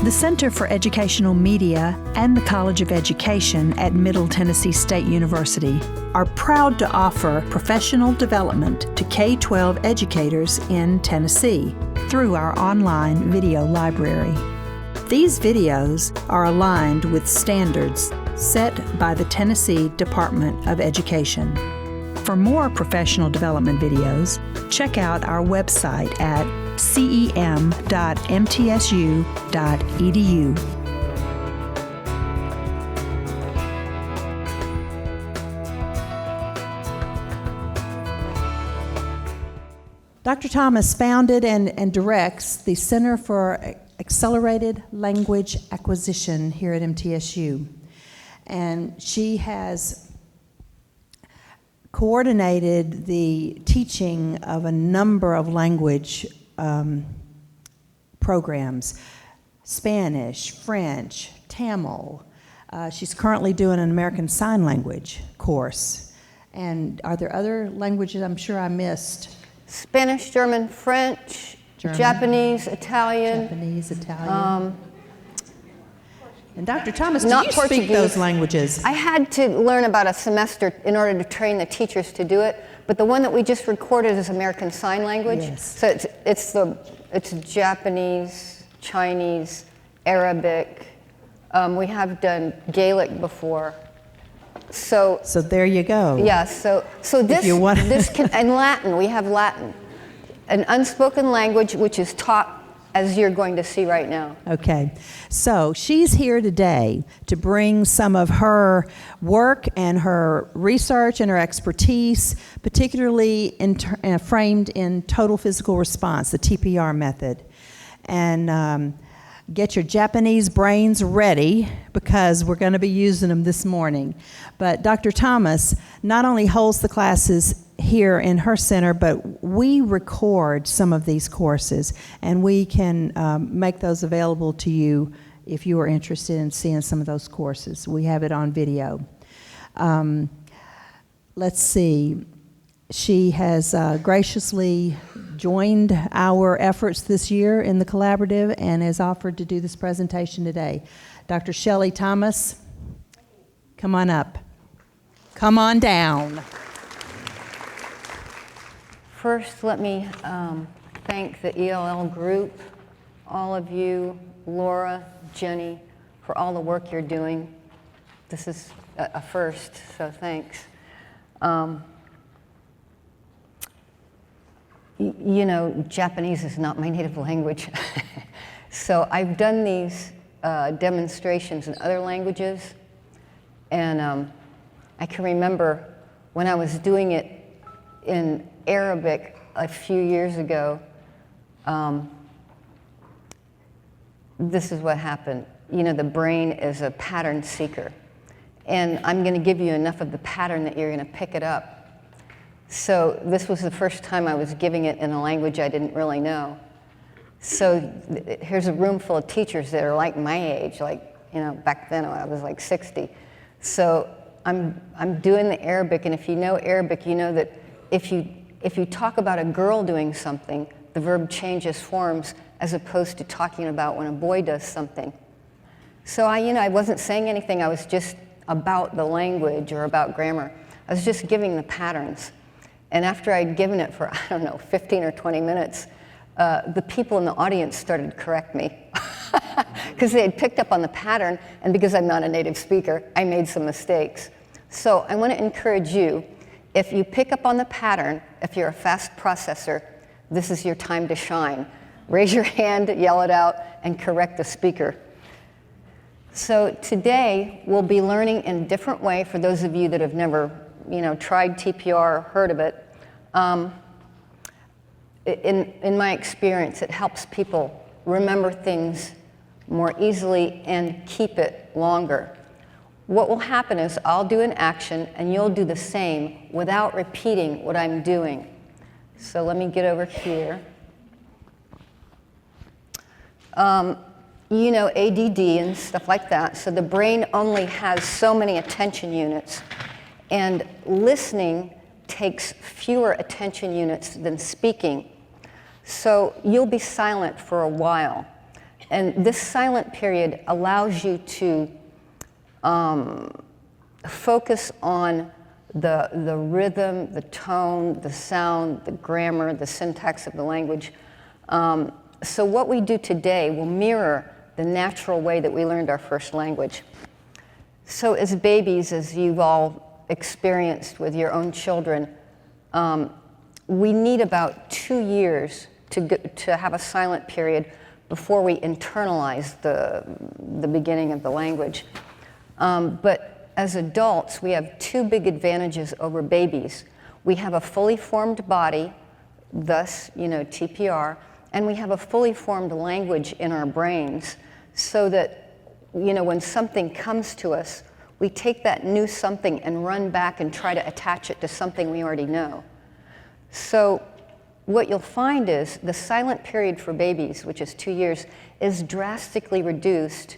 The Center for Educational Media and the College of Education at Middle Tennessee State University are proud to offer professional development to K-12 educators in Tennessee through our online video library. These videos are aligned with standards set by the Tennessee Department of Education. For more professional development videos, check out our website at cem.mtsu.edu. Dr. Thomas founded and directs the Center for Accelerated Language Acquisition here at MTSU. And she has coordinated the teaching of a number of language programs: Spanish, French, Tamil. She's currently doing an American Sign Language course. And are there other languages I'm sure I missed? Spanish, German, French, Japanese, Italian. And Dr. Thomas, do you speak those languages? I had to learn about a semester in order to train the teachers to do it, but the one that we just recorded is American Sign Language. Yes. So it's Japanese, Chinese, Arabic. We have done Gaelic before. So there you go. Yeah, so this can, and Latin, we have Latin, an unspoken language which is taught as you're going to see right now. Okay, so she's here today to bring some of her work and her research and her expertise, particularly framed in total physical response, the TPR method. And get your Japanese brains ready because we're going to be using them this morning. But Dr. Thomas not only holds the classes here in her center, but we record some of these courses, and we can make those available to you if you are interested in seeing some of those courses. We have it on video. Let's see. She has graciously joined our efforts this year in the collaborative and has offered to do this presentation today. Dr. Shelly Thomas, come on up. Come on down. First, let me thank the ELL group, all of you, Laura, Jenny, for all the work you're doing. This is a first, so thanks. You know, Japanese is not my native language. So I've done these demonstrations in other languages, and I can remember when I was doing it in Arabic a few years ago, this is what happened. You know, the brain is a pattern seeker, and I'm going to give you enough of the pattern that you're going to pick it up. So this was the first time I was giving it in a language I didn't really know. So here's a room full of teachers that are like my age, like, you know, back then I was like 60. So I'm doing the Arabic, and if you know Arabic, you know that if you talk about a girl doing something, the verb changes forms as opposed to talking about when a boy does something. So I wasn't saying anything, I was just about the language or about grammar. I was just giving the patterns. And after I'd given it for, 15 or 20 minutes, the people in the audience started to correct me because they had picked up on the pattern, and because I'm not a native speaker, I made some mistakes. So I want to encourage you, if you pick up on the pattern, if you're a fast processor, this is your time to shine. Raise your hand, yell it out, and correct the speaker. So today, we'll be learning in a different way for those of you that have never tried TPR or heard of it. In my experience, it helps people remember things more easily and keep it longer. What will happen is I'll do an action and you'll do the same without repeating what I'm doing. So let me get over here. ADD and stuff like that. So the brain only has so many attention units. And listening takes fewer attention units than speaking. So you'll be silent for a while. And this silent period allows you to focus on the rhythm, the tone, the sound, the grammar, the syntax of the language. So what we do today will mirror the natural way that we learned our first language. So as babies, as you've all experienced with your own children, we need about 2 years to have a silent period before we internalize the beginning of the language. But as adults, we have 2 big advantages over babies. We have a fully formed body, thus, TPR, and we have a fully formed language in our brains, so that, when something comes to us, we take that new something and run back and try to attach it to something we already know. So what you'll find is the silent period for babies, which is 2 years, is drastically reduced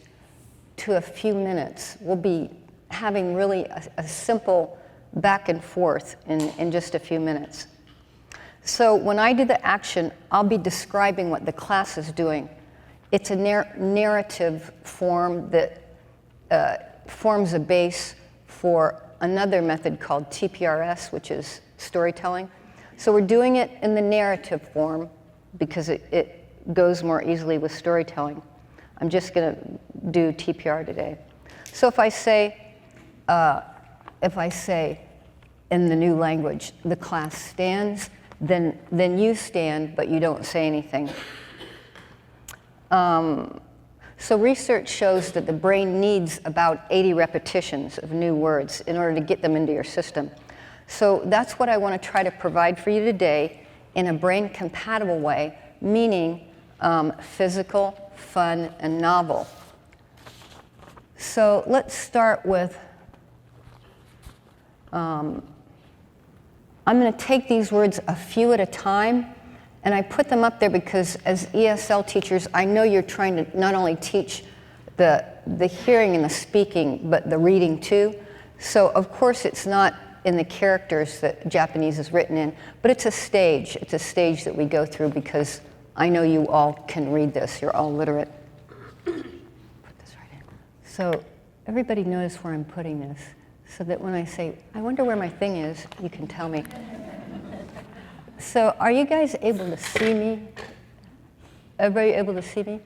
to a few minutes. We'll be having really a simple back and forth in just a few minutes. So when I do the action, I'll be describing what the class is doing. It's a narrative form that forms a base for another method called TPRS, which is storytelling. So we're doing it in the narrative form because it goes more easily with storytelling. I'm just going to do TPR today. So if I say in the new language, the class stands, then you stand, but you don't say anything. So research shows that the brain needs about 80 repetitions of new words in order to get them into your system. So that's what I want to try to provide for you today in a brain-compatible way, meaning physical, fun, and novel. So let's start with, I'm going to take these words a few at a time, and I put them up there because as ESL teachers, I know you're trying to not only teach the hearing and the speaking, but the reading too. So of course it's not in the characters that Japanese is written in, but it's a stage. It's a stage that we go through because I know you all can read this. You're all literate. Put this right in. So everybody notice where I'm putting this, so that when I say, I wonder where my thing is, you can tell me. So are you guys able to see me? Everybody able to see me?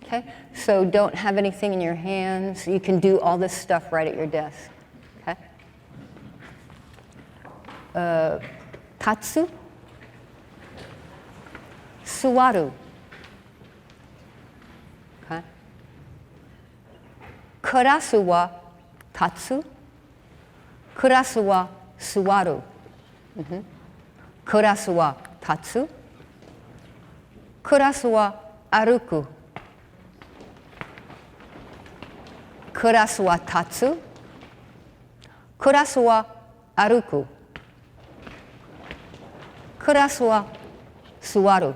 Okay. So don't have anything in your hands. You can do all this stuff right at your desk. Okay. Tatsu, suwaru. Okay. Kurasu wa tatsu, kurasu wa suwaru. Kurasu wa tatsu, kurasu wa aruku. Kurasu wa tatsu, kurasu wa aruku. Kurasu wa suwaru.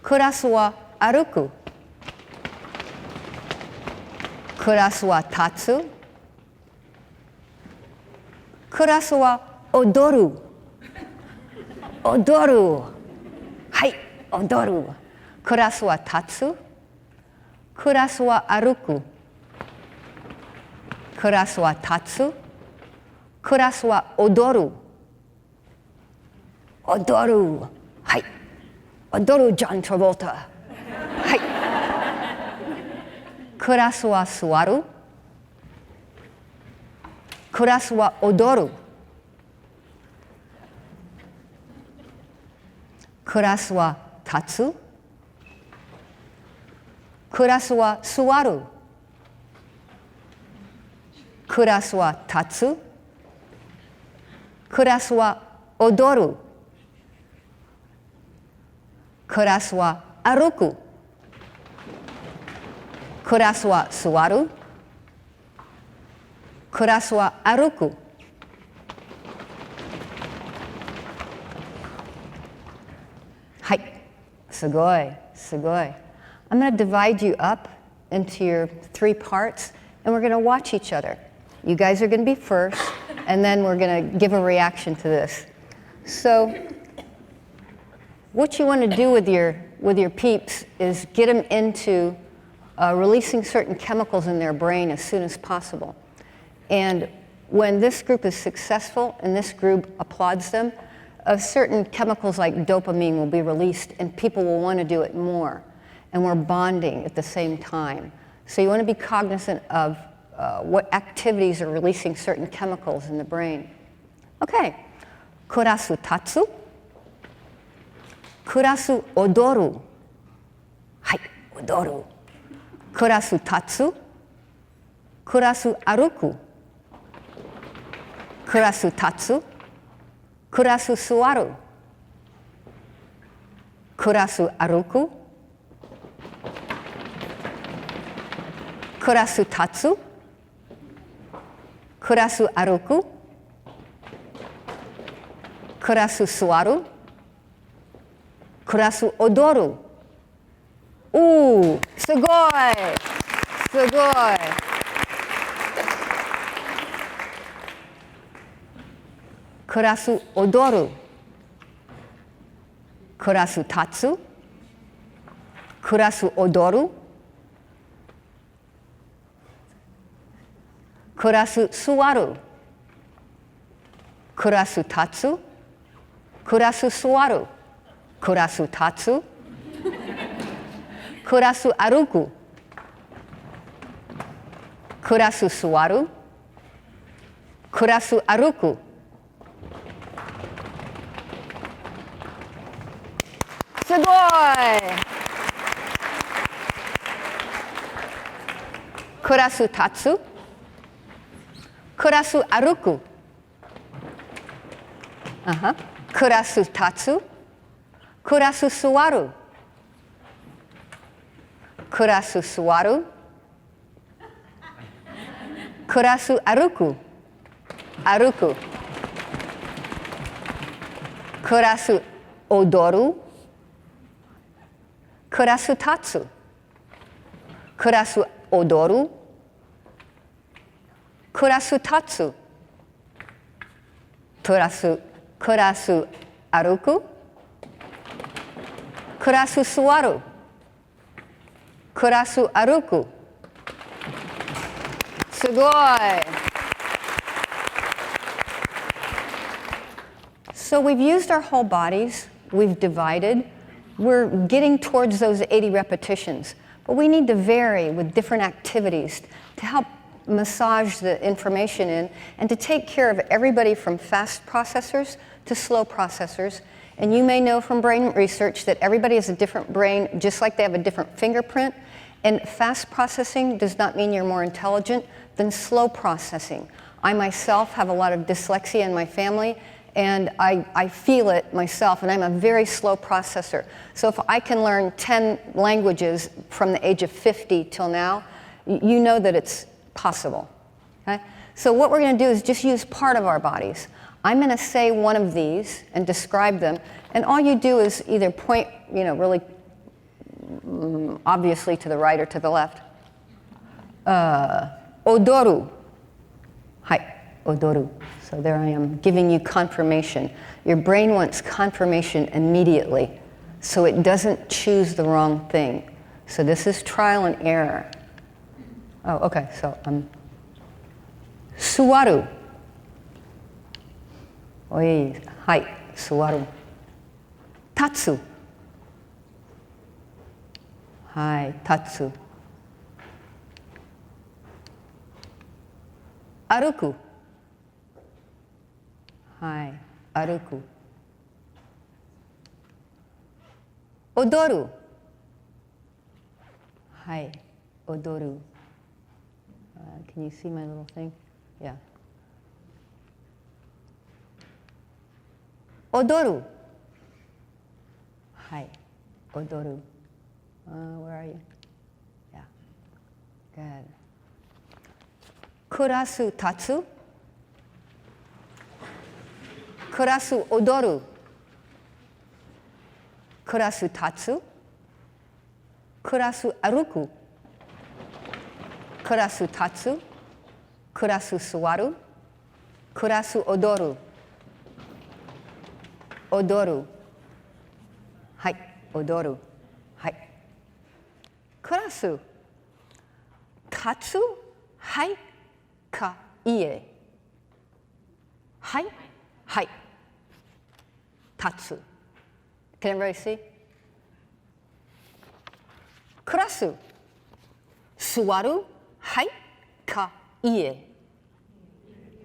Kurasu wa aruku. Kurasu wa tatsu. Kurasu wa odoru. Odoru. Hai, odoru. Kurasu wa tatsu. Kurasu wa aruku. Kurasu wa tatsu. Kurasu wa odoru. Odoru. Hai. Odoru John Travolta. Hai. Kurasu wa suwaru. Kurasu wa odoru. Kurasu wa tatsu. Kurasu wa suwaru. Kurasu wa tatsu. Kurasu wa odoru. Kurasu wa aruku. Kurasu wa suwaru. Kurasu wa aruku. Hai. Sugoi, sugoi. I'm going to divide you up into your 3 parts, and we're going to watch each other. You guys are going to be first, and then we're going to give a reaction to this. So what you want to do with your peeps is get them into releasing certain chemicals in their brain as soon as possible. And when this group is successful and this group applauds them, certain chemicals like dopamine will be released and people will want to do it more. And we're bonding at the same time. So you want to be cognizant of what activities are releasing certain chemicals in the brain. Okay. Kurasu tatsu. Kurasu odoru. Hai, odoru. Kurasu tatsu. Kurasu aruku. Kurasu tatsu. Kurasu suwaru. Kurasu aruku. Kurasu tatsu. Kurasu aruku. Kurasu suwaru. Kurasu odoru. Ooh, sugoi! Sugoi! Kurasu odoru. Kurasu tatsu. Kurasu odoru. Kurasu suwaru. Kurasu tatsu. Kurasu suwaru. Kurasu tatsu. Kurasu aruku. Kurasu suwaru. Kurasu aruku. Sugoi! Kurasu tatsu. Kurasu aruku. Kurasu tatsu. Kurasu suwaru. Kurasu suwaru. Kurasu aruku. Aruku. Kurasu odoru. Kurasu tatsu. Kurasu odoru. Kurasu tatsu. Kurasu aruku. Kurasu suwaru. Kurasu aruku. Sugoi! So we've used our whole bodies. We've divided. We're getting towards those 80 repetitions. But we need to vary with different activities to help massage the information in and to take care of everybody from fast processors to slow processors. And you may know from brain research that everybody has a different brain, just like they have a different fingerprint. And fast processing does not mean you're more intelligent than slow processing. I myself have a lot of dyslexia in my family, and I feel it myself, and I'm a very slow processor. So if I can learn 10 languages from the age of 50 till now, you know that it's possible. Okay? So what we're going to do is just use part of our bodies. I'm going to say one of these and describe them, and all you do is either point, really obviously to the right or to the left. Odoru. Hai, odoru. So there I am, giving you confirmation. Your brain wants confirmation immediately, so it doesn't choose the wrong thing. So this is trial and error. Oh, okay, so suwaru. Oi, hai, suwaru. Tatsu. Hai, tatsu. Aruku. Hai, aruku. Odoru. Hai, odoru. Can you see my little thing? Yeah. Odoru. Hai, odoru. Where are you? Yeah. Good. Kurasu tatsu. Kurasu odoru. Kurasu tatsu. Kurasu aruku. Kurasu tatsu. Kurasu suwaru. Kurasu odoru. Odoru. はい、踊る。はい。クラス、立つ、はい、か、家。はい、はい。立つ。Can everybody see? クラス、座る、はい、か、家。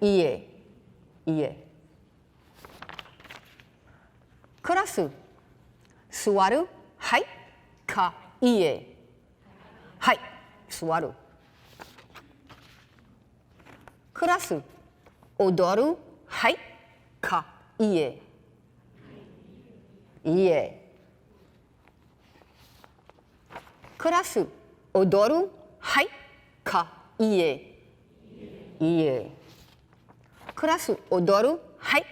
家。家。クラス、座る、はい、か、家。はい、座る。クラス、踊る、はい、か、家。家。クラス、踊る、はい、か、家。家。クラス、踊る、はい、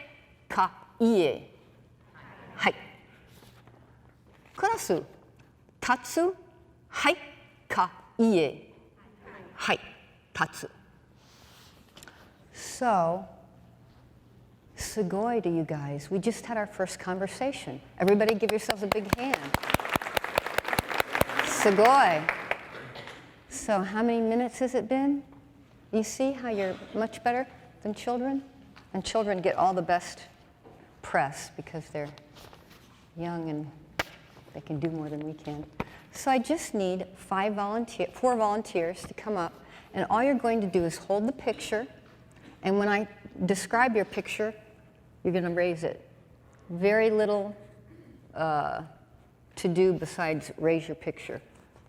か、家。はい。クラス、立つ、はい、か、家。はい、立つ。So, すごい to you guys. We just had our first conversation. Everybody give yourselves a big hand. すごい. So how many minutes has it been? You see how you're much better than children? And children get all the best press because they're young and they can do more than we can. So I just need 4 volunteers to come up, and all you're going to do is hold the picture, and when I describe your picture, you're going to raise it. Very little to do besides raise your picture.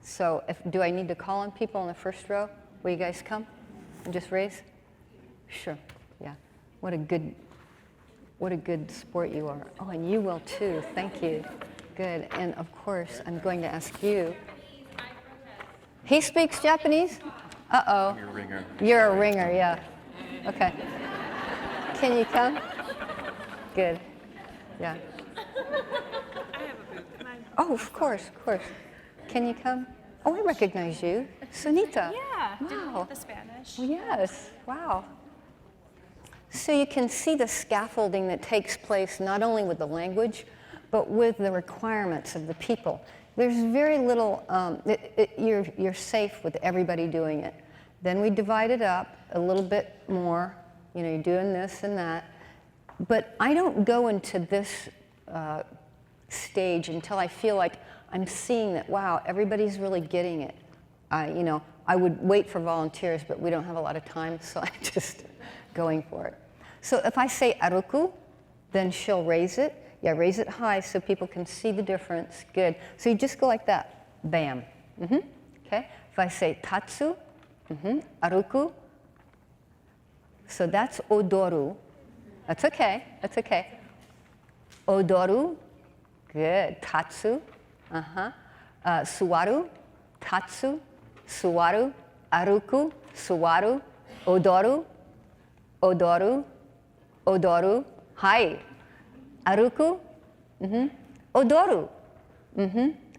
So do I need to call on people in the first row? Will you guys come and just raise? Sure, yeah. What a good sport you are. Oh, and you will too. Thank you. Good. And of course, I'm going to ask you. He speaks Japanese? Uh-oh. You're a ringer. You're a ringer, yeah. Okay. Can you come? Good. Yeah. Oh, of course, of course. Can you come? Oh, I recognize you. Sunita. Yeah, didn't Wow. get the Spanish. Yes, wow. So you can see the scaffolding that takes place not only with the language, but with the requirements of the people. There's very little, you're safe with everybody doing it. Then we divide it up a little bit more, you know, you're doing this and that. But I don't go into this stage until I feel like I'm seeing that, wow, everybody's really getting it. You know, I would wait for volunteers, but we don't have a lot of time, so I'm just going for it. So if I say aruku, then she'll raise it. Yeah, raise it high so people can see the difference. Good. So you just go like that. Bam. Okay. If I say tatsu, aruku. So that's odoru. That's okay. That's okay. Odoru. Good. Tatsu. Suwaru. Tatsu. Suwaru. Aruku. Suwaru. Odoru. Odoru. Odoru. Hai. Aruku. Odoru.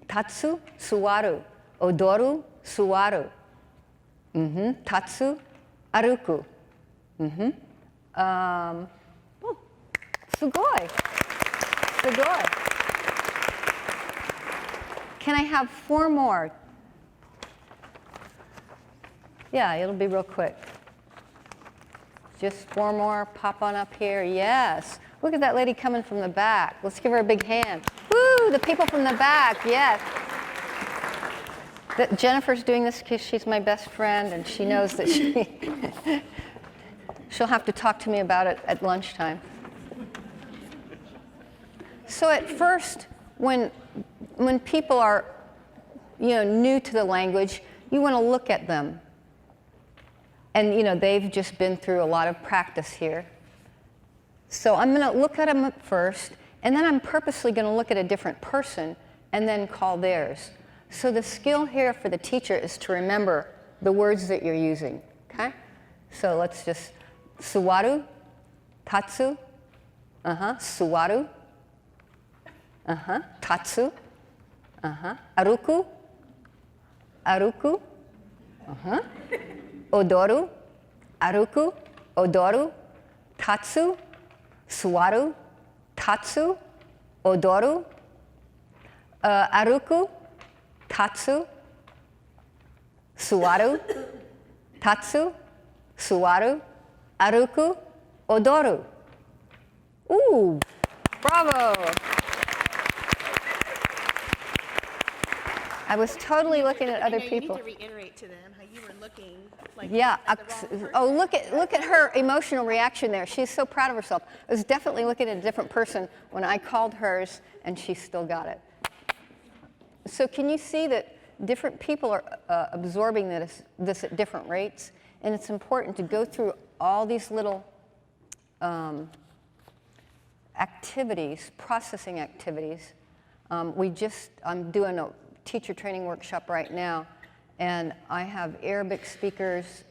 Tatsu. Suwaru. Odoru. Suwaru. Tatsu. Aruku. Sugoi. Sugoi. Can I have 4 more? Yeah, it'll be real quick. Just 4 more, pop on up here. Yes. Look at that lady coming from the back. Let's give her a big hand. Woo, the people from the back, yes. Jennifer's doing this because she's my best friend, and she knows that she'll have to talk to me about it at lunchtime. So at first, when people are, you know, new to the language, you want to look at them. And, you know, they've just been through a lot of practice here. So I'm going to look at them at first, and then I'm purposely going to look at a different person and then call theirs. So the skill here for the teacher is to remember the words that you're using, okay? So let's just, suwaru, tatsu, suwaru, tatsu, aruku, aruku, odoru, aruku, odoru, tatsu, suwaru, tatsu, odoru, Aruku, tatsu, suwaru, tatsu, suwaru, aruku, odoru. Ooh, bravo. I was totally looking at other people. You need to reiterate to them how you were looking like Yeah. at the wrong person. Oh, look at her emotional reaction there. She's so proud of herself. I was definitely looking at a different person when I called hers, and she still got it. So can you see that different people are absorbing this at different rates? And it's important to go through all these little activities, processing activities. I'm doing a teacher training workshop right now, and I have Arabic speakers,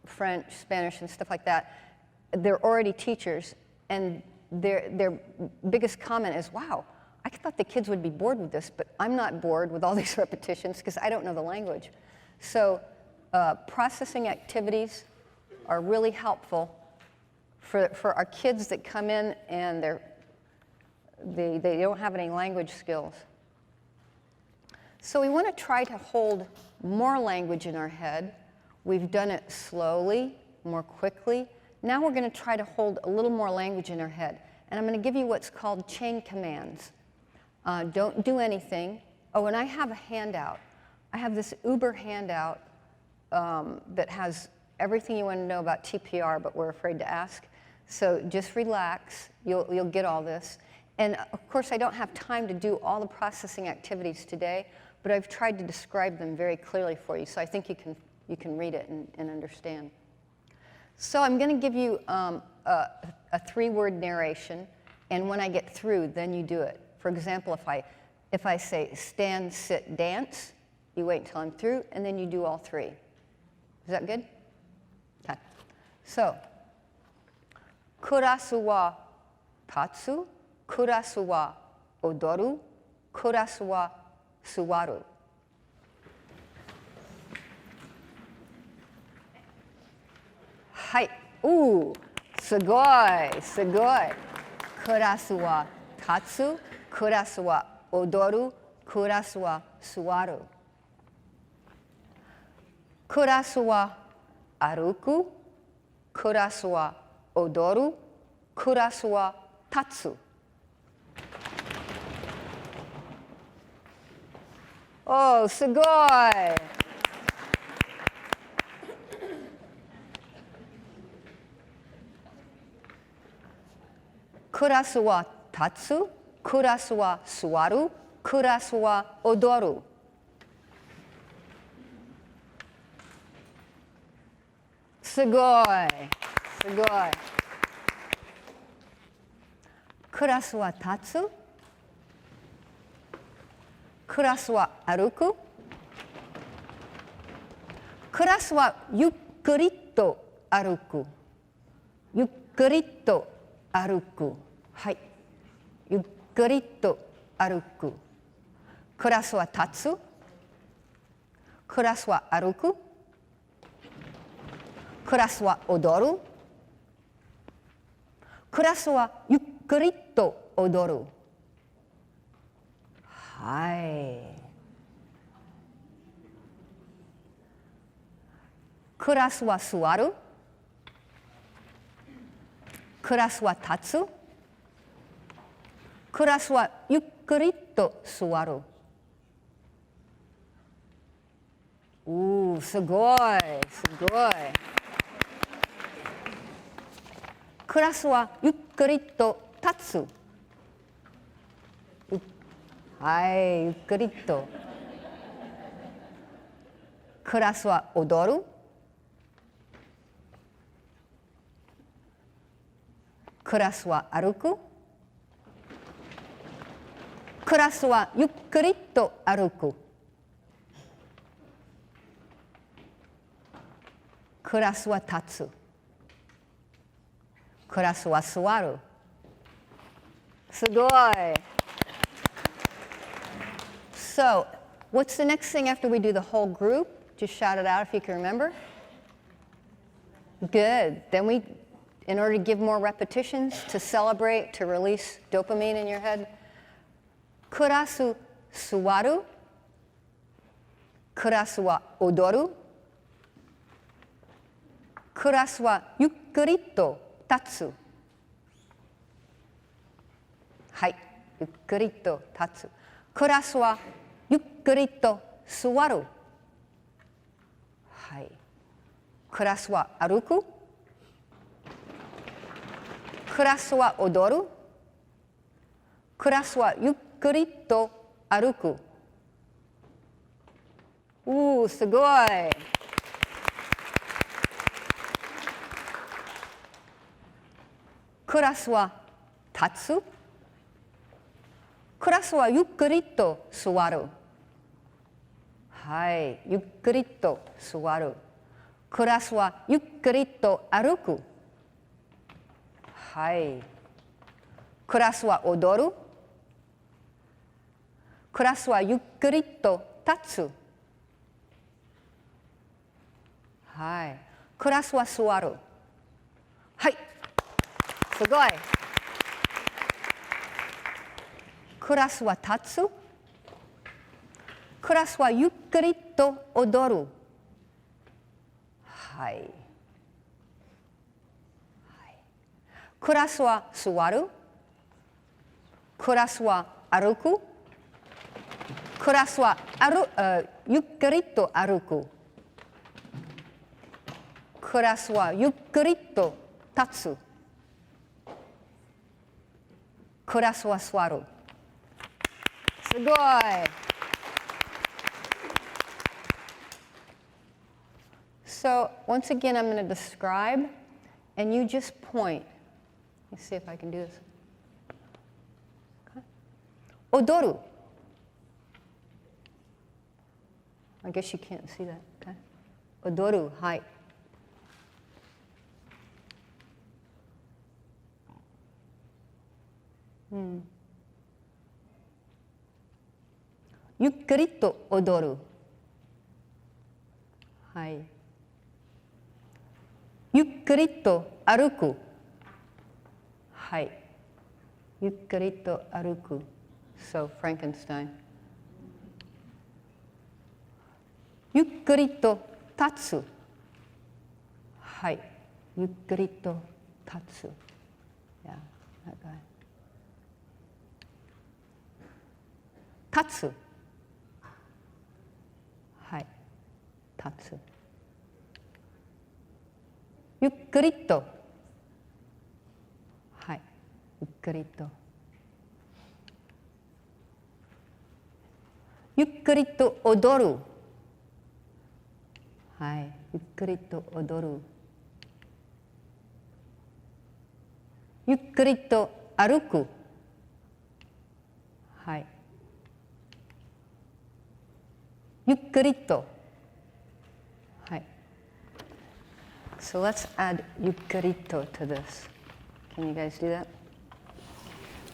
French, Spanish, and stuff like that. They're already teachers, and their biggest comment is, wow, I thought the kids would be bored with this, but I'm not bored with all these repetitions because I don't know the language. So processing activities are really helpful for our kids that come in and they don't have any language skills. So we want to try to hold more language in our head. We've done it slowly, more quickly. Now we're going to try to hold a little more language in our head. And I'm going to give you what's called chain commands. Don't do anything. Oh, and I have a handout. I have this Uber handout that has everything you want to know about TPR, but we're afraid to ask. So just relax. You'll get all this. And of course, I don't have time to do all the processing activities today, but I've tried to describe them very clearly for you, so I think you can read it and understand. So I'm going to give you a 3-word narration, and when I get through, then you do it. For example, if I say stand, sit, dance, you wait until I'm through, and then you do all 3. Is that good? Okay. So, kurasu wa tatsu, kurasu wa odoru, kurasu wa suwaru. Hai. Ooh, sugoi, sugoi. Kurasu wa tatsu, kurasu wa odoru, kurasu wa suwaru. Kurasu wa aruku, kurasu wa odoru, kurasu wa tatsu. Oh, sugoi! Kurasu wa tatsu, kurasu wa suwaru, kurasu wa odoru. Sugoi, sugoi. Kurasu wa tatsu, kurasu wa aruku, kurasu wa yukkuritto aruku, yukkuritto aruku. Hai. Yukkuritto aruku. Kurasu wa tatsu, kurasu wa aruku, kurasu wa odoru, kurasu wa yukkuritto odoru. Hai. Kurasu wa suwaru, kurasu wa tatsu, kurasu wa yukkuritto suwaru. Ooh, sugoi, sugoi. Kurasu wa yukkuritto tatsu. Hai, yukkuritto. Kurasu wa odoru. Kurasu wa aruku. Kurasu wa yukkuritto aruku. Kurasu wa tatsu. Kurasu wa suwaru. Sugoi. So, what's the next thing after we do the whole group? Just shout it out if you can remember. Good. Then in order to give more repetitions, to celebrate, to release dopamine in your head, kurasu 座る。クラスは踊る。クラスはゆっくりと立つ。はい、ゆっくりと立つ。クラスはゆっくりと座る。はい。クラスは歩く。クラスは踊る。クラスはゆっくりと歩く。すごい。クラスは立つ。クラスはゆっくりと座る。はい、ゆっくりと座る。クラスはゆっくりと歩く。はい。クラスは踊る。クラスはゆっくりと立つ。はい。クラスは座る。はい。すごい。クラスは立つ。クラスはゆっくりと踊る。はい。クラスは座る。クラスは歩く。クラスはゆっくりと歩く。クラスはゆっくりと立つ。クラスは座る。すごい。So once again, I'm going to describe, and you just point. Let's see if I can do this. Okay. 踊る. I guess you can't see that. Okay. 踊る. はい。ゆっくりと踊る。はい。ゆっくりと歩く。はい。ゆっくりと歩く。So, Frankenstein. ゆっくりと立つ。はい。ゆっくりと立つ。Yeah, that guy. 立つ。はい。立つ。ゆっくりと。はい。ゆっくりと。ゆっくりと踊る。はい。ゆっくりと踊る。ゆっくりと歩く。はい。ゆっくりと。はい。So let's add ゆっくりと to this. Can you guys do that?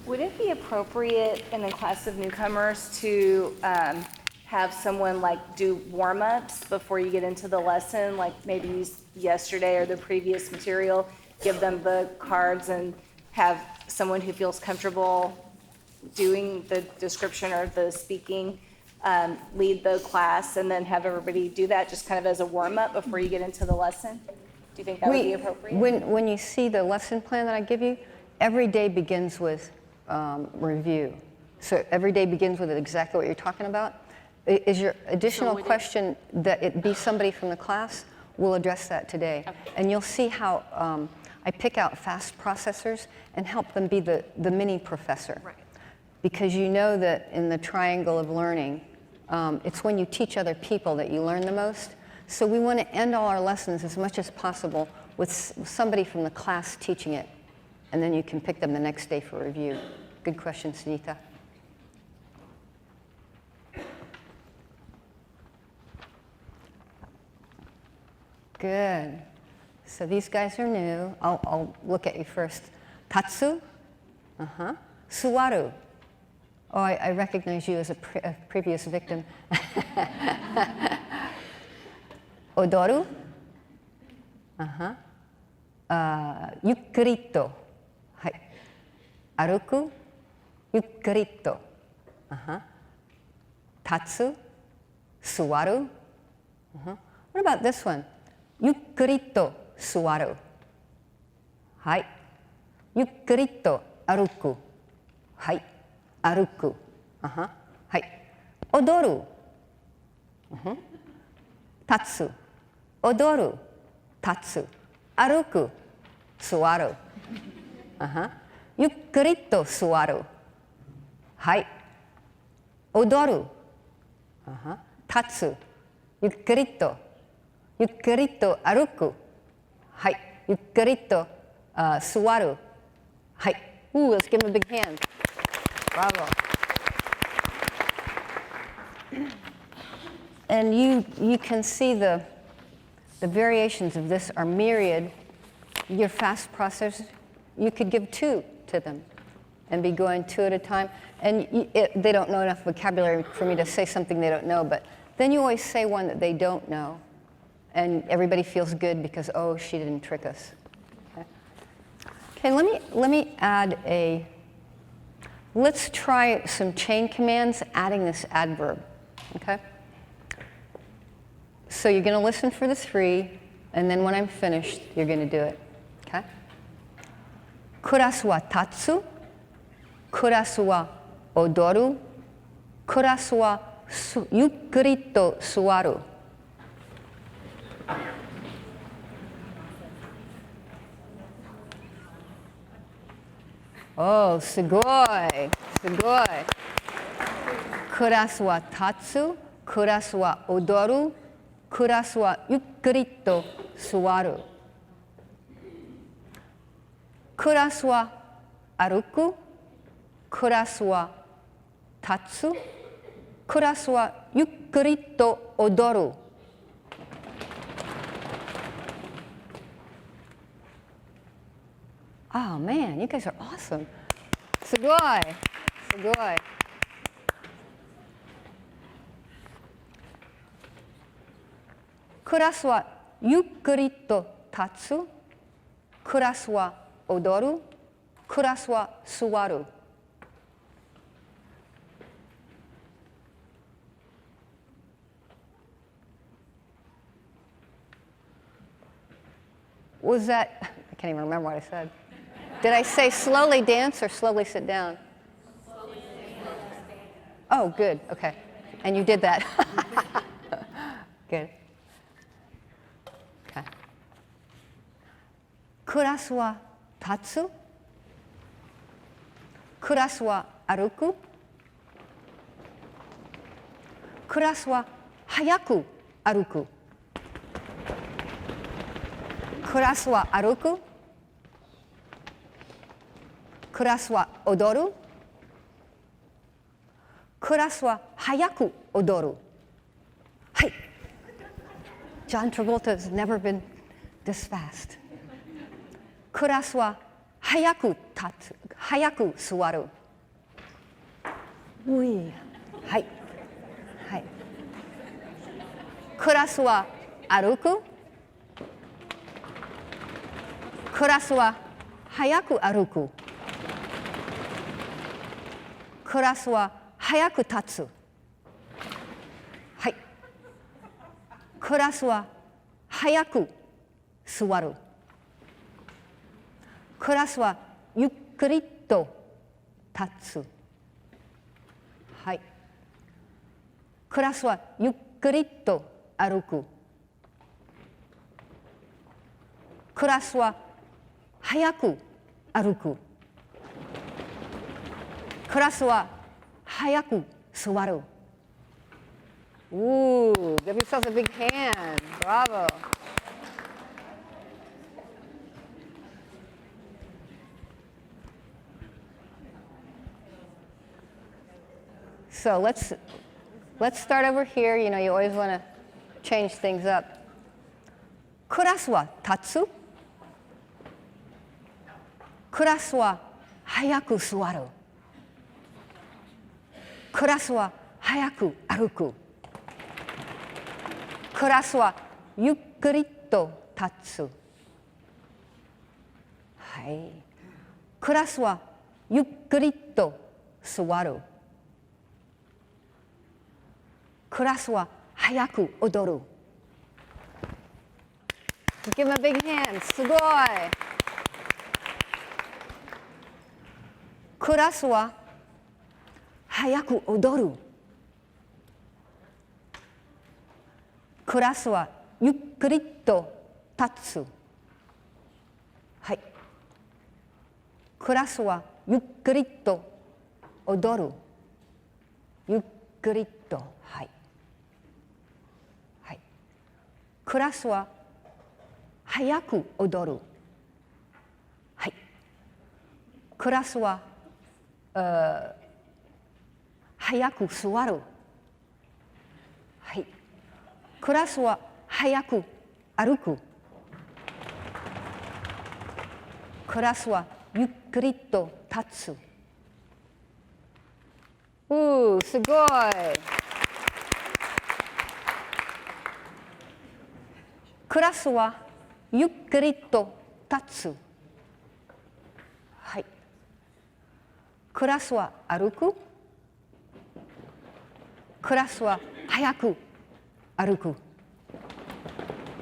Would it be appropriate in the class of newcomers to have someone like do warm-ups before you get into the lesson, like maybe use yesterday or the previous material, give them the cards and have someone who feels comfortable doing the description or the speaking lead the class, and then have everybody do that just kind of as a warm-up before you get into the lesson? Do you think that would be appropriate? When you see the lesson plan that I give you, every day begins with review. So every day begins with exactly what you're talking about. Is your additional question that it be somebody from the class? We'll address that today. Okay. And you'll see how I pick out fast processors and help them be the mini professor. Right. Because you know that in the triangle of learning, it's when you teach other people that you learn the most. So we want to end all our lessons as much as possible with somebody from the class teaching it. And then you can pick them the next day for review. Good question, Sunita. Good. So these guys are new. I'll look at you first. Tatsu. Suwaru. Oh, I recognize you as a previous victim. Odoru. Yukkurito. Hai. Aruku. Yukkurito. tatsu, suwaru. What about this one? Yukkurito suwaru. Hai. Yukkurito aruku. Hai. Aruku. Hai. Odoru. Tatsu. Odoru. Tatsu. Aruku. Suwaru. Yukkurito suwaru. Hai. Odoru. Tatsu. Yukkurito. Yukkurito aruku. Hai. Yukkurito suwaru. Hai. Ooh, let's give him a big hand. Bravo. And you can see the variations of this are myriad. Your fast processors, you could give 2 to them and be going 2 at a time. And they don't know enough vocabulary for me to say something they don't know, but then you always say one that they don't know. And everybody feels good because, oh, she didn't trick us. Okay, let me add let's try some chain commands adding this adverb, okay? So you're going to listen for the 3, and then when I'm finished, you're going to do it, okay? Kurasu wa tatsu, kurasu wa odoru, kurasu wa yukkurito suwaru. Oh, sugoi, sugoi. Kurasu wa tatsu, kurasu wa odoru, kurasu wa yukkurito suwaru. Kurasu wa aruku, kurasu wa tatsu, kurasu wa yukkurito odoru. Oh man, you guys are awesome. Sugoi, sugoi. Kurasu wa yukkurito tatsu, kurasu wa odoru, kurasu wa suwaru. Was that, I can't even remember what I said. Did I say slowly dance or slowly sit down? Slowly stand. Oh, good, okay. And you did that. Good. Okay. Kurasu wa tatsu, kurasu wa aruku, kurasu wa hayaku aruku, kurasu wa aruku, kurasu wa odoru, kurasu wa hayaku odoru. Hai. John Travolta has never been this fast. Kurasu wa hayaku tatsu, hayaku suwaru. Ui. Hai. Hai. Kurasu wa aruku, kurasu wa hayaku aruku. Kurasu wa hayaku tatsu. Hai. Kurasu wa hayaku suwaru. Kurasu wa yukkurito tatsu. Hai. Kurasu wa yukkurito aruku. Kurasu wa hayaku aruku. Kurasu wa hayaku suwaru. Ooh, give yourselves a big hand. Bravo. So let's start over here. You know, you always want to change things up. Kurasu wa tatsu. Kurasu wa hayaku suwaru. Kurasu wa hayaku aruku. Kurasu wa yukkurito tatsu. Hai. Kurasu wa yukkurito suwaru. クラスは早く踊る。Give him a big hand. すごい。クラスは早く踊る。クラスはゆっくりと立つ。はい。クラスはゆっくりと踊る。ゆっくりと。はい。はい。クラスは早く踊る。はい。クラスは早く座る。はい。クラスは早く歩く。クラスはゆっくりと立つ。すごい。クラスはゆっくりと立つ。はい。クラスは歩く。クラスは早く歩く。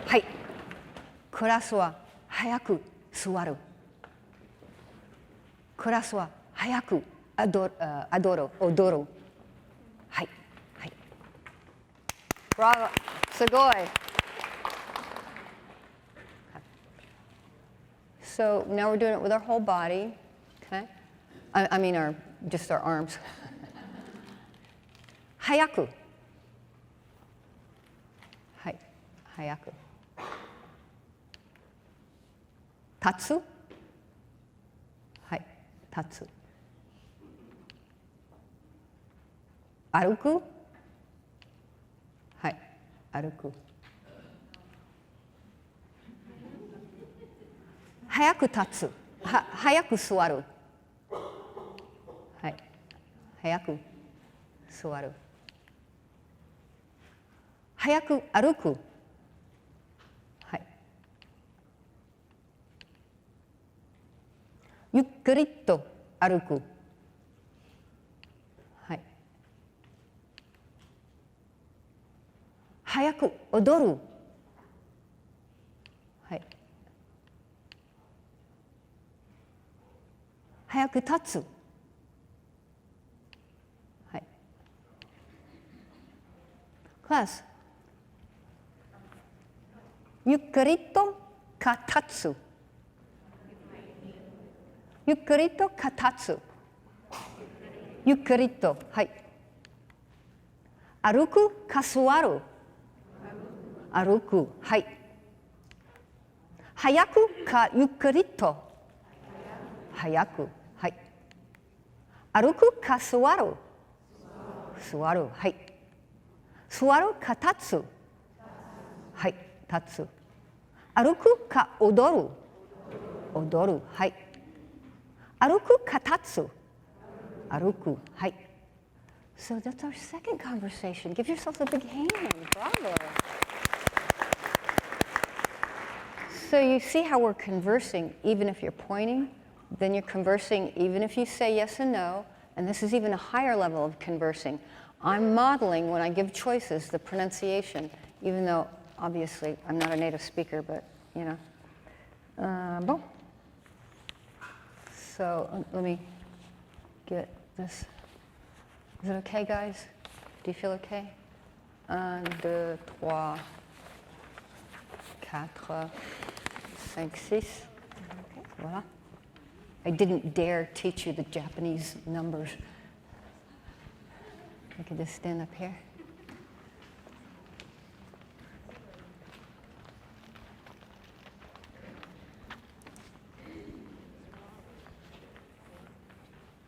はい。クラスは早く座る。クラスは早く踊る。はい。はい。ブラボー。すごい。So now we're doing it with our whole body. Okay? I mean just our arms. 早く。はい。早く。立つ。はい。立つ。歩く。はい。歩く。早く立つ。早く座る。はい。早く座る。早く歩く。はい。ゆっくりと歩く。はい。早く踊る。はい。早く立つ。はい。クラス。ゆっくりとか立つ。ゆっくりとか立つ。ゆっくりと。はい。歩くか座る。歩く。はい。早くかゆっくりと。早く。はい。歩くか座る。座る。はい。座るか立つ。はい。立つ。歩くか踊る。踊る。はい。歩くか立つ。歩く。はい。So that's our second conversation. Give yourself a big hand. Bravo. So you see how we're conversing even if you're pointing? Then you're conversing even if you say yes and no. And this is even a higher level of conversing. I'm modeling when I give choices the pronunciation, even though obviously I'm not a native speaker, but you know. Bon. So let me get this. Is it okay, guys? Do you feel okay? 1, 2, 3, 4, 5, 6. Okay, voilà. I didn't dare teach you the Japanese numbers. I could just stand up here.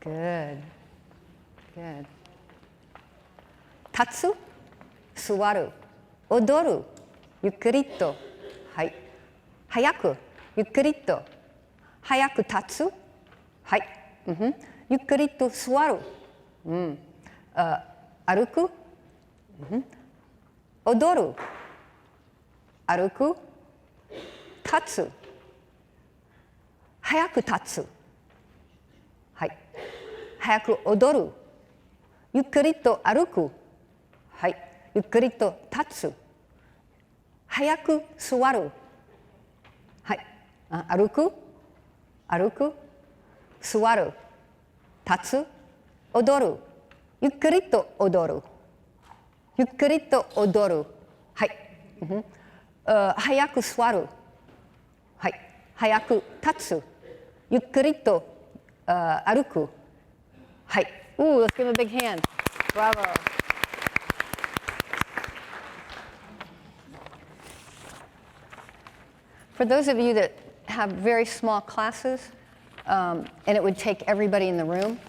Good. Good. 立つ、座る、踊る、ゆっくりと。はい。早く、ゆっくりと。早く立つ。はい。ゆっくりと座る。歩く。踊る。歩く。立つ。早く立つ。はい。早く踊る。ゆっくりと歩く。はい。ゆっくりと立つ。早く座る。はい。歩く、歩く、座る、立つ、踊る。ゆっくりと踊る。ゆっくりと踊る。はい。早く座る。はい。早く立つ。ゆっくりと歩く。はい。Ooh, let's give him a big hand. Bravo. For those of you that have very small classes, and it would take everybody in the room,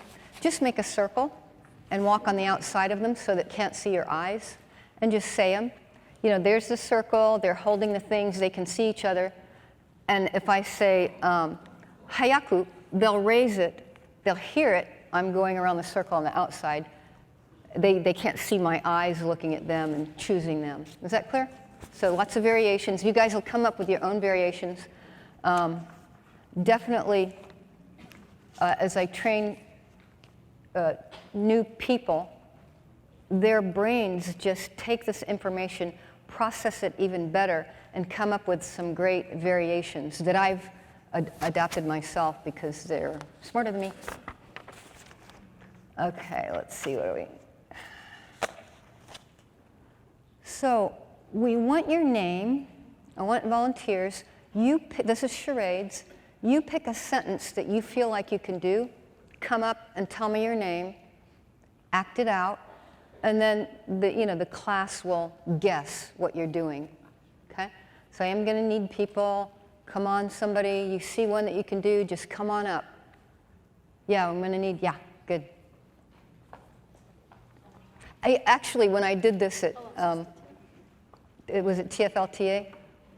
just make a circle and walk on the outside of them so that can't see your eyes, and just say them. You know, there's the circle, they're holding the things, they can see each other. And if I say, hayaku, they'll raise it, they'll hear it. I'm going around the circle on the outside. They can't see my eyes looking at them and choosing them. Is that clear? So lots of variations. You guys will come up with your own variations. Definitely, as I train new people, their brains just take this information, process it even better, and come up with some great variations that I've adapted myself because they're smarter than me. Okay, let's see, what are we? So we want your name. I want volunteers. This is charades. You pick a sentence that you feel like you can do. Come up and tell me your name. Act it out. And then the class will guess what you're doing. Okay? So I am going to need people. Come on, somebody. You see one that you can do, just come on up. Yeah, I'm going to need, yeah, good. Actually, when I did this at, it was at TFLTA,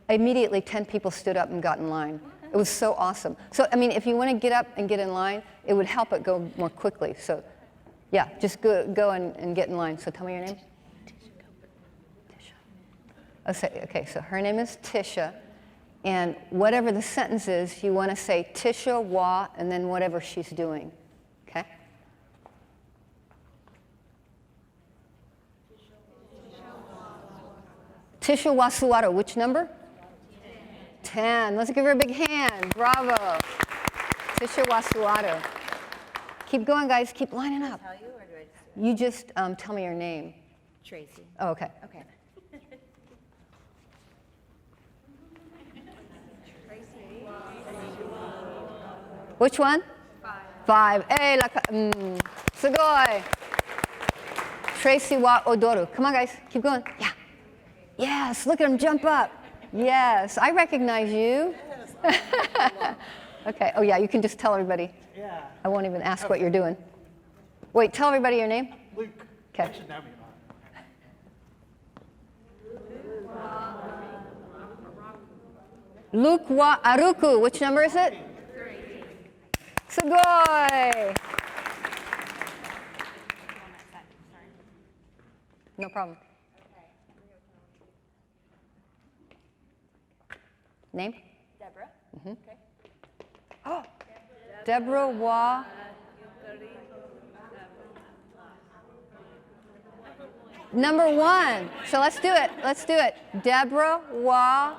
immediately 10 people stood up and got in line. It was so awesome. So, I mean, if you want to get up and get in line, it would help it go more quickly. So, yeah, just go and get in line. So tell me your name. Tisha. Okay, so her name is Tisha. And whatever the sentence is, you want to say Tisha wa and then whatever she's doing. Okay? Tisha wa suwaru. Which number? 10. Let's give her a big hand. Bravo. Tisha wa suwaru. Keep going, guys. Keep lining up. Tell you, or do I just You just tell me your name. Tracy. Oh, okay. Okay. Which one? 5. Hey, sugoi. Tracy wa odoru. Come on, guys. Keep going. Yeah. Yes. Look at him jump up. Yes. I recognize you. Okay. Oh, yeah. You can just tell everybody. Yeah. I won't even ask what you're doing. Wait. Tell everybody your name. Luke. Okay. I should know me. Luke wa aruku. Which number is it? すごい. No problem. Name? Deborah. Okay. Oh, Deborah wa. Number 1. So let's do it. Let's do it. Deborah wa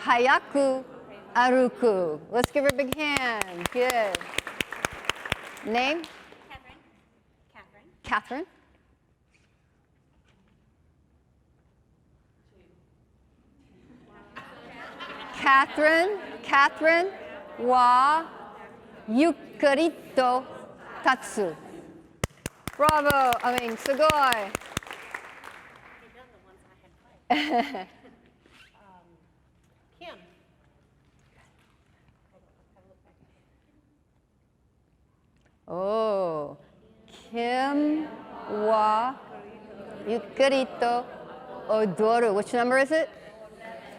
hayaku aruku. Let's give her a big hand. Good. Name? Catherine. Catherine. Catherine wa yukurito tatsu. Bravo. I mean, sugoi. Kim. Oh, Kim wa yukurito odoru. Which number is it?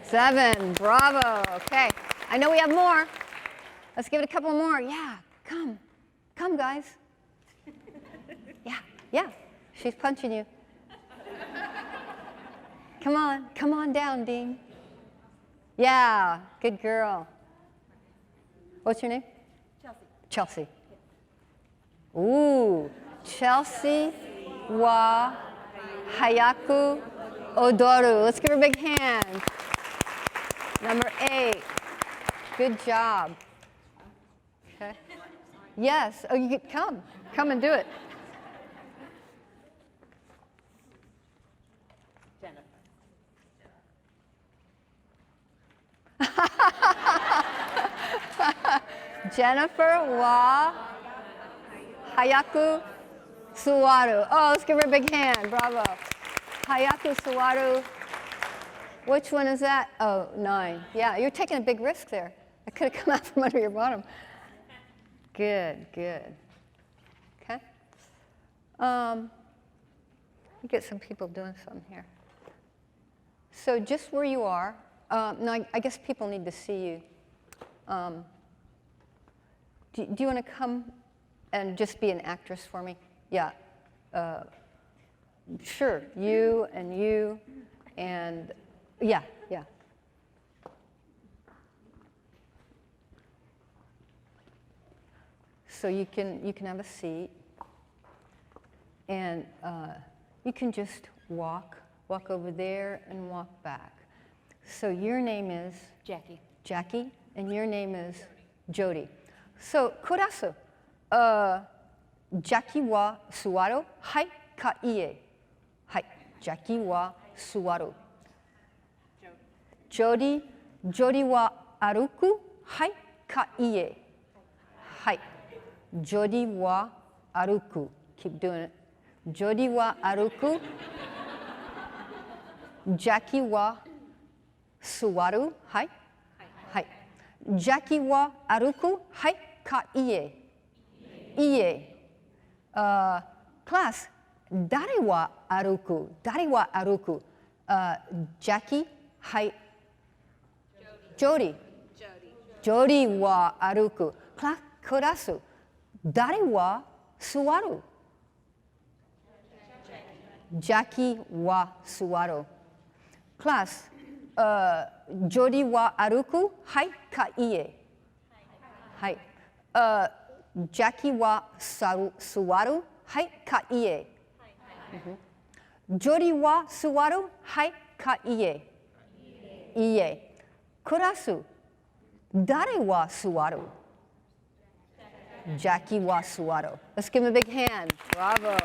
7. Bravo. Okay. I know we have more. Let's give it a couple more. Yeah. Come. Come, guys. Yeah. Yeah. She's punching you. Come on. Come on down, Dean. Yeah. Good girl. What's your name? Chelsea. Chelsea. Ooh. Chelsea wa Hayaku odoru. Let's give her a big hand. Number 8. Good job. Okay. Yes. Oh, you can come. Come and do it. Jennifer wa hayaku suwaru. Oh, let's give her a big hand. Bravo. Hayaku suwaru. Which one is that? Oh, 9. Yeah, you're taking a big risk there. I could have come out from under your bottom. Good, good. Okay. Get some people doing something here. So just where you are. Now, I guess people need to see you. Do you want to come and just be an actress for me? Yeah. Sure. You, and yeah, yeah. So you can have a seat, and you can just walk over there and walk back. So your name is Jackie. Jackie, and your name is Jody. So kurasu, Jackie wa suwaru, hai ka ie, hai, Jackie wa suwaru. Jody wa aruku, hai ka ie, hai, Jody wa aruku. Keep doing it. Jody wa aruku, Jackie wa suwaru, hai, hai. Jackie wa aruku, hai ka ie, ie. Class, dare wa aruku, Jackie, hai, Jody. Jody wa aruku. Kurasu, dare wa suwaru. Jackie wa suwaru. Class, Jody wa aruku, hai ka ie. Hai. Jackie wa suwaru, hai ka ie. Jody wa suwaru, hai ka ie. Ie. Kurasu, dare wa suwaru. Jackie wa suwaru. Let's give him a big hand. Bravo.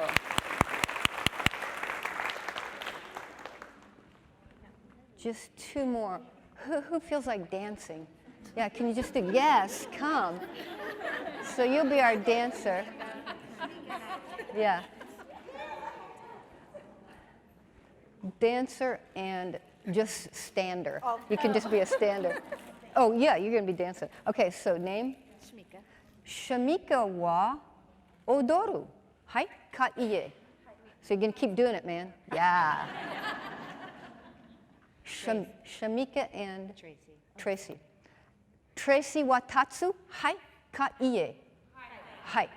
Just 2 more. Who feels like dancing? Yeah, can you just do, yes, come. So you'll be our dancer. Yeah. Dancer and just stander. You can just be a stander. Oh, yeah, you're going to be dancer. Okay, so name? Shamika. Shamika wa odoru. Hai ka ie. So you're going to keep doing it, man. Yeah. Shamika and Tracy. Tracy wa tatsu. Hai ka ie. Hai.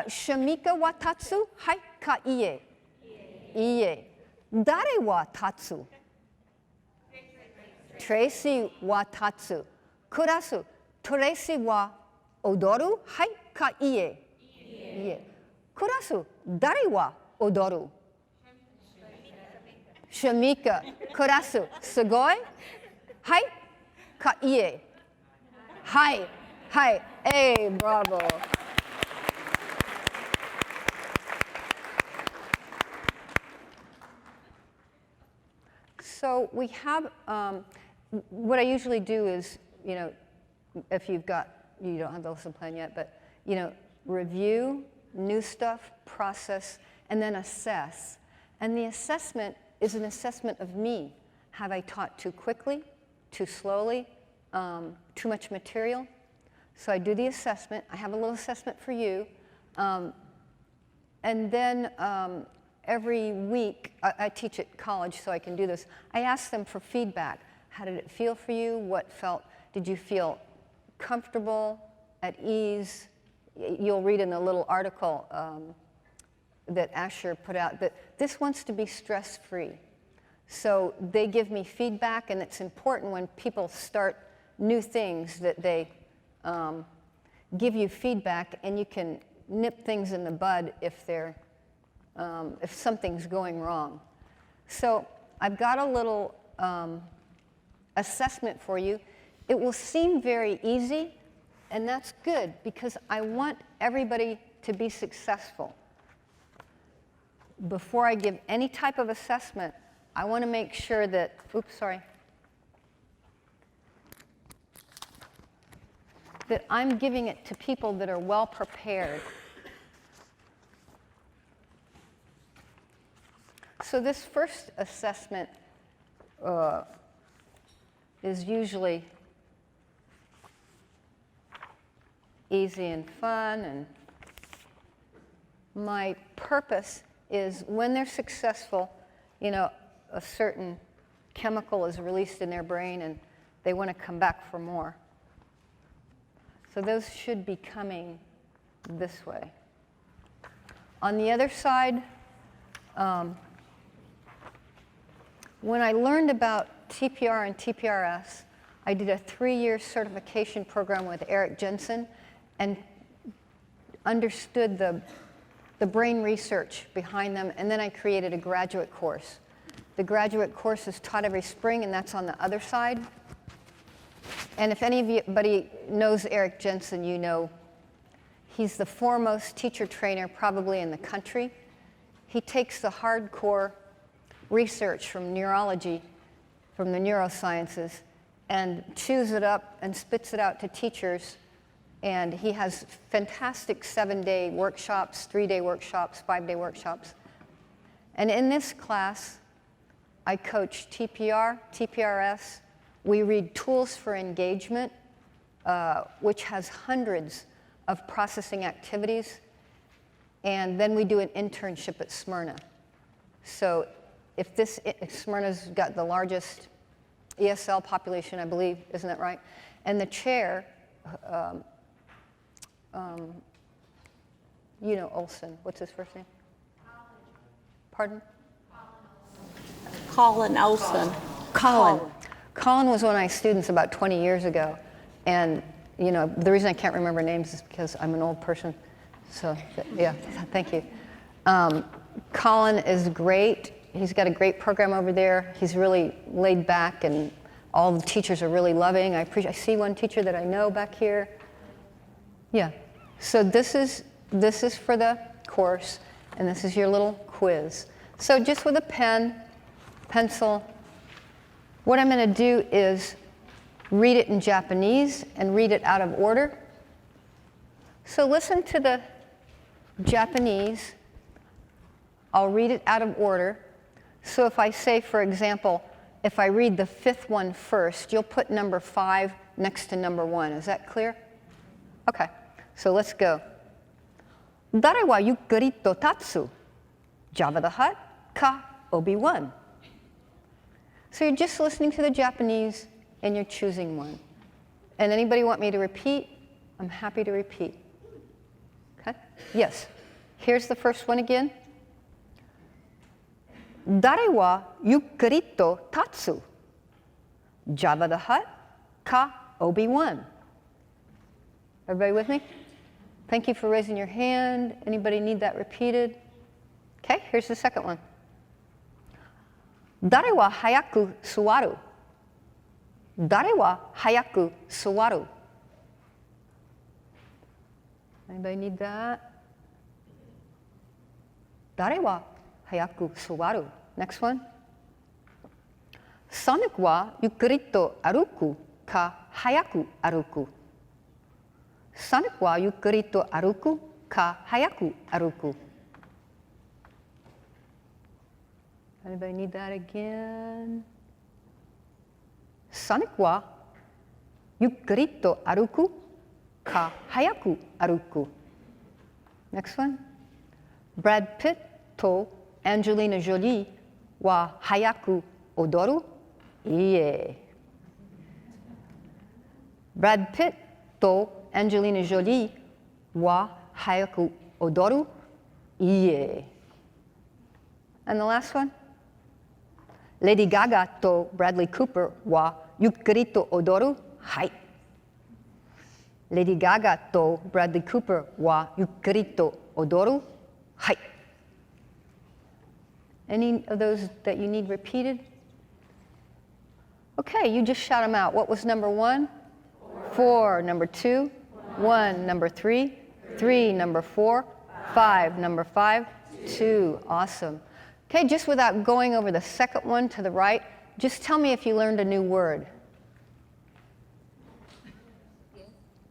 Shamika wa tatsu. Hai ka ie. Ie. Dare wa tatsu. Tracy wa tatsu. Kurasu. Tracy wa odoru. Hai ka ie. Ie. Kurasu. Dare wa odoru. Shamika. Kurasu. Sugoi. Hai ka ie. Hai. Hai. Hey, bravo. So we have, what I usually do is, if you don't have the lesson plan yet, but, review new stuff, process, and then assess. And the assessment is an assessment of me. Have I taught too quickly, too slowly, too much material? So I do the assessment. I have a little assessment for you. And then every week, I teach at college, so I can do this. I ask them for feedback. How did it feel for you? Did you feel comfortable, at ease? You'll read in the little article that Asher put out that this wants to be stress-free. So they give me feedback, and it's important when people start new things that they give you feedback, and you can nip things in the bud if they're if something's going wrong. So I've got a little assessment for you. It will seem very easy, and that's good because I want everybody to be successful. Before I give any type of assessment, I want to make sure that, that I'm giving it to people that are well prepared. So this first assessment is usually easy and fun, and my purpose is when they're successful, a certain chemical is released in their brain and they want to come back for more. So those should be coming this way. On the other side, when I learned about TPR and TPRS, I did a 3-year certification program with Eric Jensen and understood the brain research behind them, and then I created a graduate course. The graduate course is taught every spring, and that's on the other side. And if anybody knows Eric Jensen, you know he's the foremost teacher trainer probably in the country. He takes the hardcore research from neurology, from the neurosciences, and chews it up and spits it out to teachers. And he has fantastic 7-day workshops, 3-day workshops, 5-day workshops. And in this class, I coach TPR, TPRS. We read Tools for Engagement, which has hundreds of processing activities. And then we do an internship at Smyrna. So if Smyrna's got the largest ESL population, I believe, isn't that right? And the chair, Olson, what's his first name? Pardon? Colin Olson. Colin was one of my students about 20 years ago. And, the reason I can't remember names is because I'm an old person. So, yeah, thank you. Colin is great. He's got a great program over there. He's really laid back, and all the teachers are really loving. I see one teacher that I know back here. Yeah. So this is for the course, and this is your little quiz. So just with a pen, pencil, what I'm going to do is read it in Japanese and read it out of order. So listen to the Japanese. I'll read it out of order. So if I say, for example, if I read the 5th one first, you'll put number 5 next to number 1. Is that clear? Okay. So let's go. Dare wa yukkuri to tatsu? Java the Hutt ka Obi-Wan? So you're just listening to the Japanese and you're choosing one. And anybody want me to repeat? I'm happy to repeat. Okay? Yes. Here's the first one again. Dare wa yukkuri to tatsu? Java the Hutt ka Obi-Wan? Everybody with me? Thank you for raising your hand. Anybody need that repeated? Okay, here's the second one. Dare wa hayaku suwaru? Dare wa hayaku suwaru? Anybody need that? Dare wa hayaku suwaru? Next one. Sonic wa yukkuri to aruku ka hayaku aruku? Sonic wa yukkuri to aruku ka hayaku aruku? Anybody need that again? Sonic wa yukkuri to aruku ka hayaku aruku? Next one. Brad Pitt to Angelina Jolie wa hayaku odoru? Iie. Brad Pitt to Angelina Jolie wa hayaku odoru? Iie. And the last one. Lady Gaga to Bradley Cooper wa yukkuri to odoru? Hai. Lady Gaga to Bradley Cooper wa yukkuri to odoru? Hai. Any of those that you need repeated? Okay, you just shout them out. What was number 1? 4. Number 2? 1. Number 3? 3. Number 4? 5. Number 5? 2. Awesome. Okay, just without going over the second one to the right, just tell me if you learned a new word.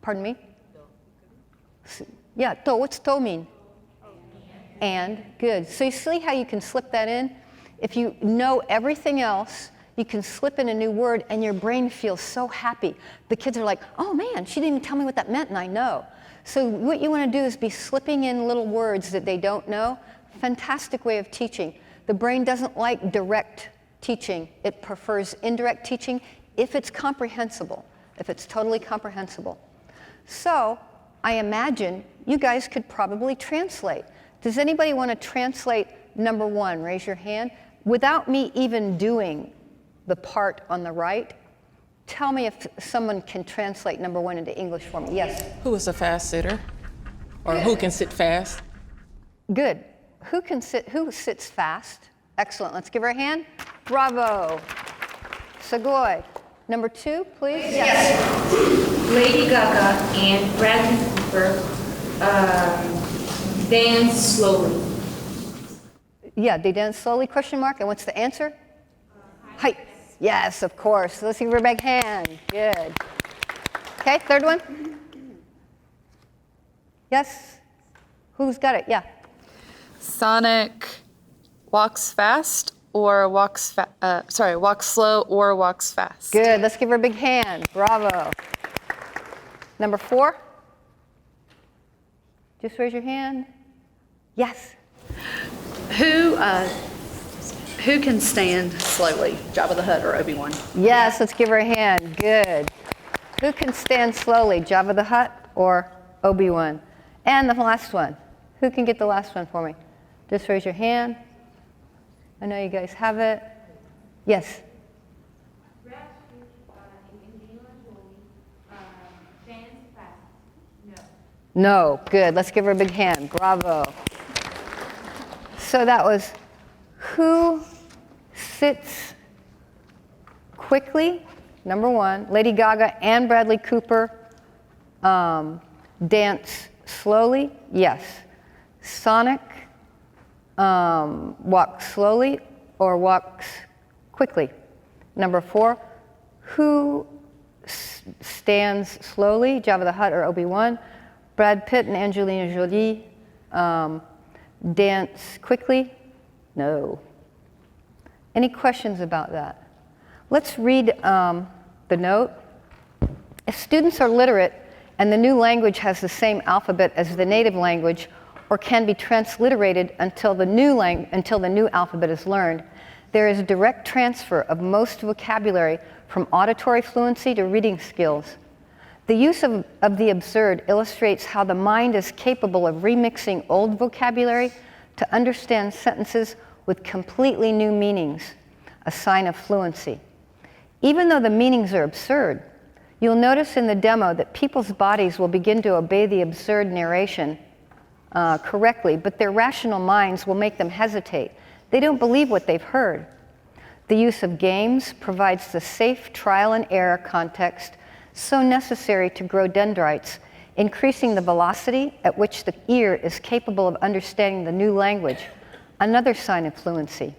Pardon me? Yeah, to. What's to mean? And. Good. So you see how you can slip that in? If you know everything else, you can slip in a new word and your brain feels so happy. The kids are like, oh man, she didn't even tell me what that meant and I know. So what you want to do is be slipping in little words that they don't know. Fantastic way of teaching. The brain doesn't like direct teaching. It prefers indirect teaching if it's comprehensible, if it's totally comprehensible. So I imagine you guys could probably translate. Does anybody want to translate number 1? Raise your hand. Without me even doing the part on the right, tell me if someone can translate number 1 into English for me. Yes? Who is a fast sitter? Or who can sit fast? Good. Who sits fast? Excellent. Let's give her a hand. Bravo. Sugoi. Number 2, please. Yes. Lady Gaga and Bradley Cooper dance slowly. Yeah, they dance slowly, question mark. And what's the answer? Height. Yes, of course. Let's give her a big hand. Good. Okay, third one. Yes? Who's got it? Yeah. Sonic walks fast or walks slow or walks fast. Good. Let's give her a big hand. Bravo. Number 4. Just raise your hand. Yes. Who can stand slowly? Jabba the Hutt or Obi-Wan? Yes, let's give her a hand. Good. Who can stand slowly, Jabba the Hutt or Obi-Wan? And the last one. Who can get the last one for me? Just raise your hand. I know you guys have it. Yes. No. Good. Let's give her a big hand. Bravo. So that was who sits quickly, number 1. Lady Gaga and Bradley Cooper dance slowly, yes. Sonic walks slowly or walks quickly. Number 4, who stands slowly, Jabba the Hutt or Obi-Wan? Brad Pitt and Angelina Jolie dance quickly? No. Any questions about that? Let's read the note. If students are literate and the new language has the same alphabet as the native language or can be transliterated until the new alphabet is learned, there is a direct transfer of most vocabulary from auditory fluency to reading skills. The use of the absurd illustrates how the mind is capable of remixing old vocabulary to understand sentences with completely new meanings, a sign of fluency. Even though the meanings are absurd, you'll notice in the demo that people's bodies will begin to obey the absurd narration correctly, but their rational minds will make them hesitate. They don't believe what they've heard. The use of games provides the safe trial and error context so necessary to grow dendrites, increasing the velocity at which the ear is capable of understanding the new language, another sign of fluency.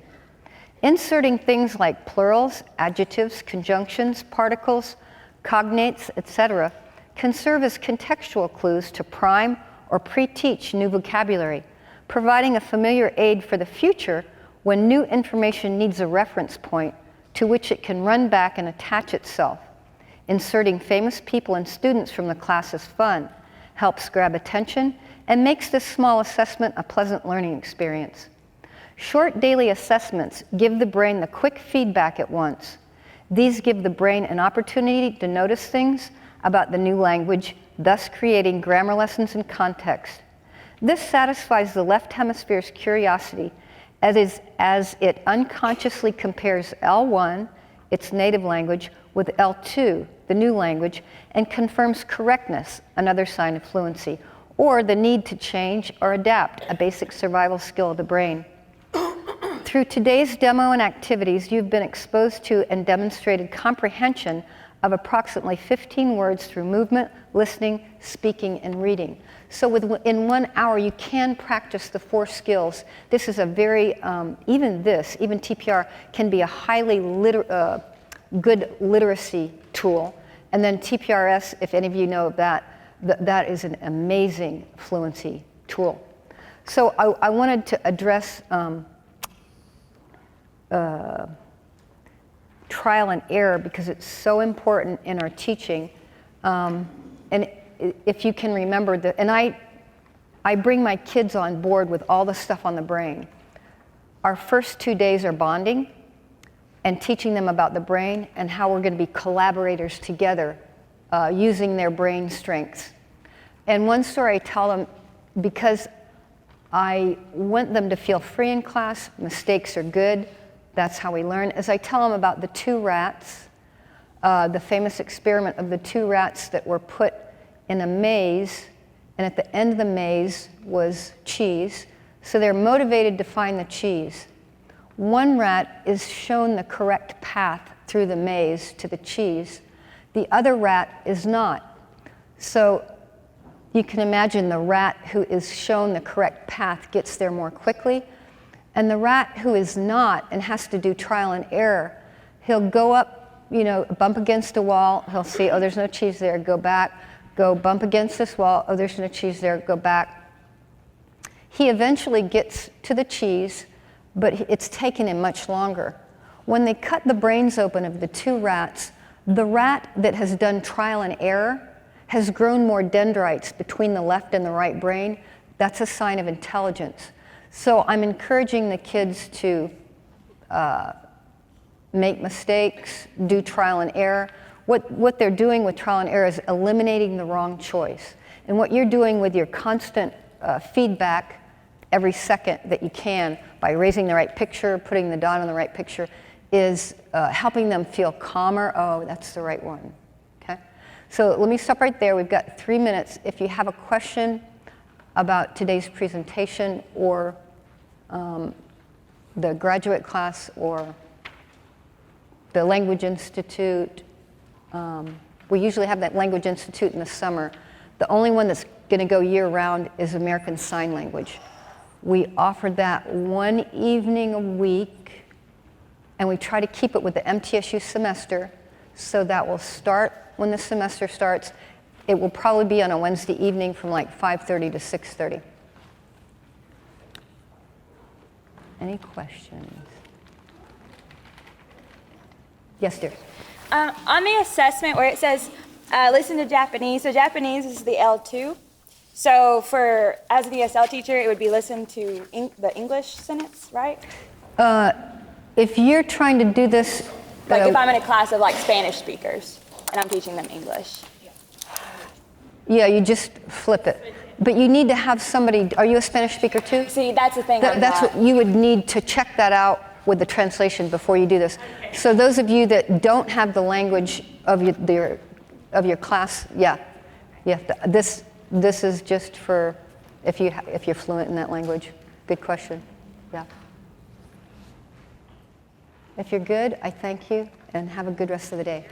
Inserting things like plurals, adjectives, conjunctions, particles, cognates, etc., can serve as contextual clues to prime or pre-teach new vocabulary, providing a familiar aid for the future when new information needs a reference point to which it can run back and attach itself. Inserting famous people and students from the class is fun, helps grab attention, and makes this small assessment a pleasant learning experience. Short daily assessments give the brain the quick feedback it wants. These give the brain an opportunity to notice things about the new language, thus creating grammar lessons and context. This satisfies the left hemisphere's curiosity as it unconsciously compares L1, its native language, with L2, the new language, and confirms correctness, another sign of fluency, or the need to change or adapt, a basic survival skill of the brain. Through today's demo and activities, you've been exposed to and demonstrated comprehension of approximately 15 words through movement, listening, speaking, and reading. So in 1 hour, you can practice the 4 skills. This is a very, even TPR, can be a highly good literacy tool. And then TPRS, if any of you know that, that is an amazing fluency tool. So I wanted to address trial and error because it's so important in our teaching. And if you can remember that, and I bring my kids on board with all the stuff on the brain. Our first 2 days are bonding and teaching them about the brain and how we're going to be collaborators together using their brain strengths. And one story I tell them, because I want them to feel free in class, mistakes are good, that's how we learn, is I tell them about the 2 rats, the famous experiment of the 2 rats that were put in a maze, and at the end of the maze was cheese. So they're motivated to find the cheese. One rat is shown the correct path through the maze to the cheese. The other rat is not. So you can imagine the rat who is shown the correct path gets there more quickly. And the rat who is not and has to do trial and error, he'll go up, bump against a wall, he'll see, oh, there's no cheese there, go back, go bump against this wall, oh, there's no cheese there, go back. He eventually gets to the cheese, but it's taken him much longer. When they cut the brains open of the 2 rats, the rat that has done trial and error has grown more dendrites between the left and the right brain. That's a sign of intelligence. So I'm encouraging the kids to make mistakes, do trial and error. What they're doing with trial and error is eliminating the wrong choice. And what you're doing with your constant feedback every second that you can by raising the right picture, putting the dot on the right picture, is helping them feel calmer. Oh, that's the right one. Okay? So let me stop right there. We've got 3 minutes. If you have a question about today's presentation or the graduate class or the Language Institute, we usually have that Language Institute in the summer. The only one that's going to go year-round is American Sign Language. We offer that 1 evening a week, and we try to keep it with the MTSU semester, so that will start when the semester starts. It will probably be on a Wednesday evening from like 5:30 to 6:30. Any questions? Yes, dear. On the assessment where it says listen to Japanese, so Japanese is the L2. So as an ESL teacher, it would be listen to the English sentence, right? If you're trying to do this... Like if I'm in a class of like Spanish speakers and I'm teaching them English. Yeah, you just flip it. But you need to have somebody... Are you a Spanish speaker too? See, that's the thing. That's what you would need to check that out with the translation before you do this. Okay. So those of you that don't have the language of your class, this is just for if you're fluent in that language. Good question. Yeah. If you're good, I thank you and have a good rest of the day.